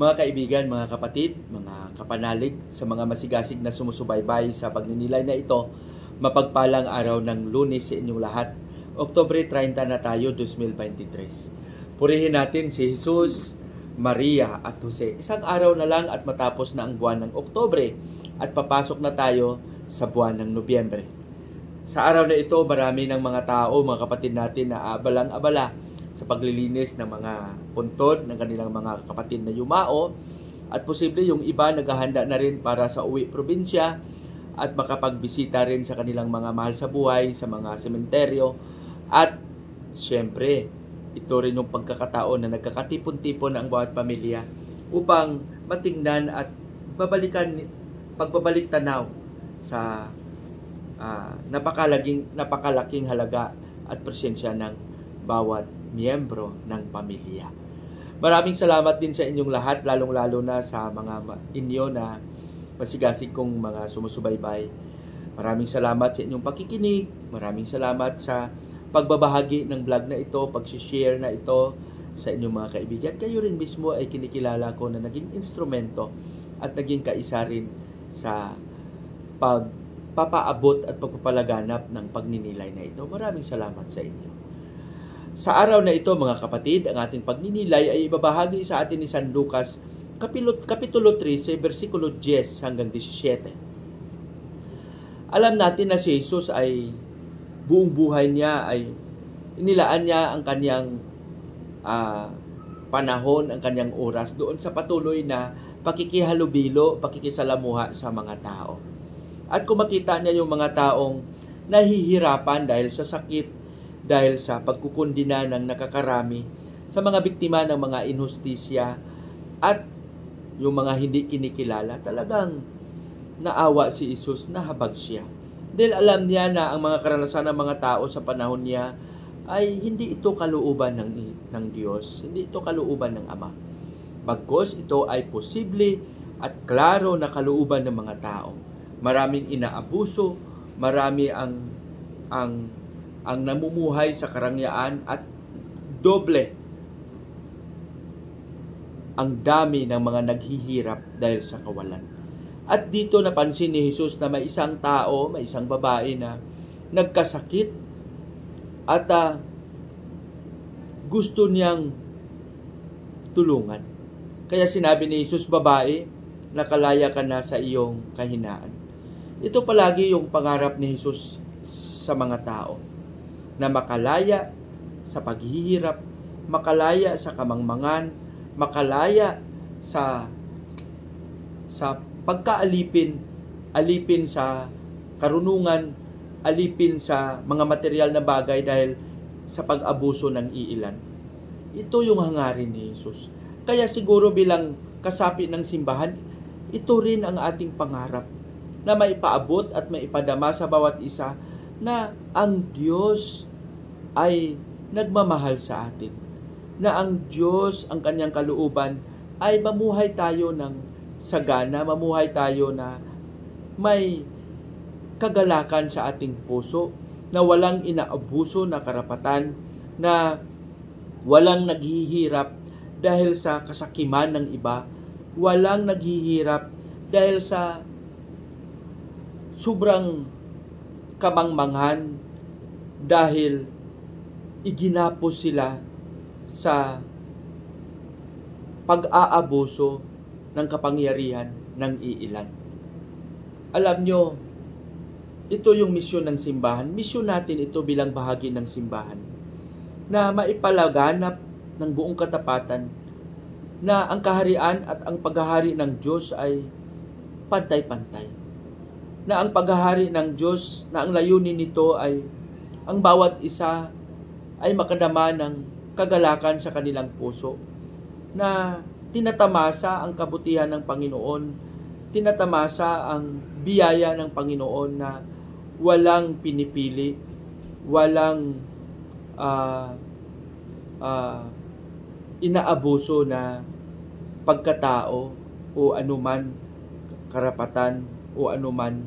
Mga kaibigan, mga kapatid, mga kapanalig, sa mga masigasig na sumusubaybay sa pagninilay na ito, mapagpalang araw ng Lunes sa inyong lahat. Oktubre 30 na tayo, 2023. Purihin natin si Jesus, Maria at Jose. Isang araw na lang at matapos na ang buwan ng Oktubre at papasok na tayo sa buwan ng Nobyembre. Sa araw na ito, marami ng mga tao, mga kapatid natin na abalang-abala sa paglilinis ng mga puntod ng kanilang mga kapatid na yumao, at posible yung iba naghahanda na rin para sa uwi probinsya at makapagbisita rin sa kanilang mga mahal sa buhay sa mga sementeryo. At siyempre, ito rin yung pagkakataon na nagkakatipon-tipon ang bawat pamilya upang matingnan at pagbabalik tanaw sa napakalaking halaga at presensya ng bawat miyembro ng pamilya. Maraming salamat din sa inyong lahat, lalong-lalo na sa mga inyo na masigasig kong mga sumusubaybay. Maraming salamat sa inyong pakikinig, maraming salamat sa pagbabahagi ng vlog na ito, pag-share na ito sa inyong mga kaibigan. Kayo rin mismo ay kinikilala ko na naging instrumento at naging kaisa rin sa pagpapaabot at pagpapalaganap ng pagninilay na ito. Maraming salamat sa inyo. Sa araw na ito, mga kapatid, ang ating pagninilay ay ibabahagi sa atin ni San Lucas, Kapitulo 13, versikulo 10 hanggang 17. Alam natin na si Jesus ay buong buhay niya ay inilaan niya ang kanyang panahon, ang kanyang oras doon sa patuloy na pakikihalubilo, pakikisalamuha sa mga tao. At kung makita niya yung mga taong nahihirapan dahil sa sakit, dahil sa pagkukundina ng nakakarami, sa mga biktima ng mga inhustisya at yung mga hindi kinikilala, talagang naawa si Jesus, nahabag siya. Dahil alam niya na ang mga karanasan ng mga tao sa panahon niya ay hindi ito kalooban ng Diyos, hindi ito kalooban ng Ama. Bagkus ito ay posible at klaro na kalooban ng mga tao. Maraming inaabuso, marami ang namumuhay sa karangyaan at doble ang dami ng mga naghihirap dahil sa kawalan. At dito napansin ni Jesus na may isang tao, may isang babae na nagkasakit at gusto niyang tulungan. Kaya sinabi ni Jesus, babae, nakalaya ka na sa iyong kahinaan. Ito palagi yung pangarap ni Jesus sa mga tao, na makalaya sa paghihirap, makalaya sa kamangmangan, makalaya sa pagkaalipin, alipin sa karunungan, alipin sa mga material na bagay dahil sa pag-abuso ng iilan. Ito yung hangarin ni Jesus. Kaya siguro bilang kasapi ng simbahan, ito rin ang ating pangarap, na maipaabot at maipadama sa bawat isa na ang Diyos ay nagmamahal sa atin. Na ang Diyos, ang kanyang kalooban, ay mamuhay tayo ng sagana, mamuhay tayo na may kagalakan sa ating puso, na walang inaabuso na karapatan, na walang naghihirap dahil sa kasakiman ng iba, walang naghihirap dahil sa sobrang kamangmangan, dahil iginapos sila sa pag-aabuso ng kapangyarihan ng iilan. Alam nyo, ito yung misyon ng simbahan. Misyon natin ito bilang bahagi ng simbahan, na maipalaganap ng buong katapatan na ang kaharian at ang paghahari ng Diyos ay pantay-pantay. Na ang paghahari ng Diyos, na ang layunin nito ay ang bawat isa ay makadama ng kagalakan sa kanilang puso, na tinatamasa ang kabutihan ng Panginoon, tinatamasa ang biyaya ng Panginoon, na walang pinipili, walang inaabuso na pagkatao o anuman karapatan o anuman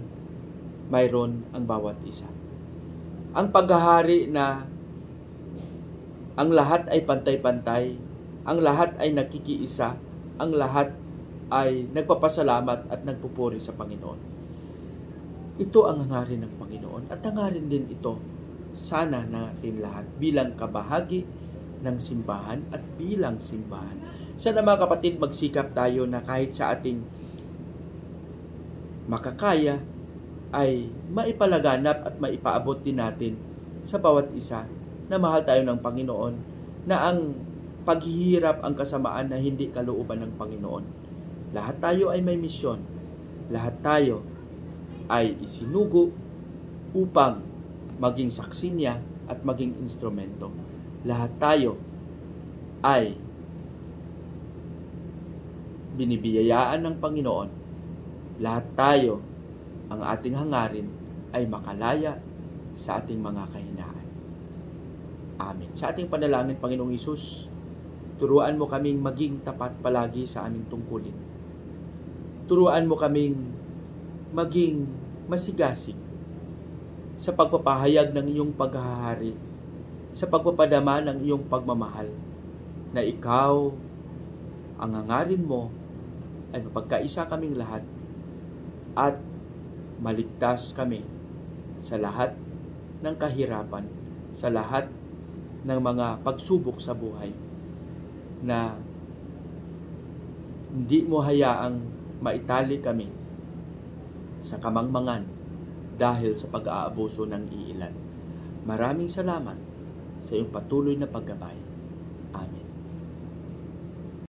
mayroon ang bawat isa. Ang paghahari na ang lahat ay pantay-pantay, ang lahat ay nakikiisa, ang lahat ay nagpapasalamat at nagpupuri sa Panginoon. Ito ang hangarin ng Panginoon at hangarin din ito sana natin lahat bilang kabahagi ng simbahan at bilang simbahan. Sana mga kapatid, magsikap tayo na kahit sa ating makakaya ay maipalaganap at maipaabot din natin sa bawat isa na mahal tayo ng Panginoon, na ang paghihirap ang kasamaan na hindi kalooban ng Panginoon. Lahat tayo ay may misyon. Lahat tayo ay isinugo upang maging saksi niya at maging instrumento. Lahat tayo ay binibiyayaan ng Panginoon. Lahat tayo, ang ating hangarin ay makalaya sa ating mga kahinaan. Amen. Sa ating panalangin, Panginoong Hesus, turuan mo kaming maging tapat palagi sa aming tungkulin. Turuan mo kaming maging masigasig sa pagpapahayag ng iyong paghahari, sa pagpapadama ng iyong pagmamahal, na ikaw, ang hangarin mo, ay mapagkaisa kaming lahat at maligtas kami sa lahat ng kahirapan, sa lahat ng mga pagsubok sa buhay, na hindi mo hayaang maitali kami sa kamangmangan dahil sa pag-aabuso ng iilan. Maraming salamat sa iyong patuloy na paggabay.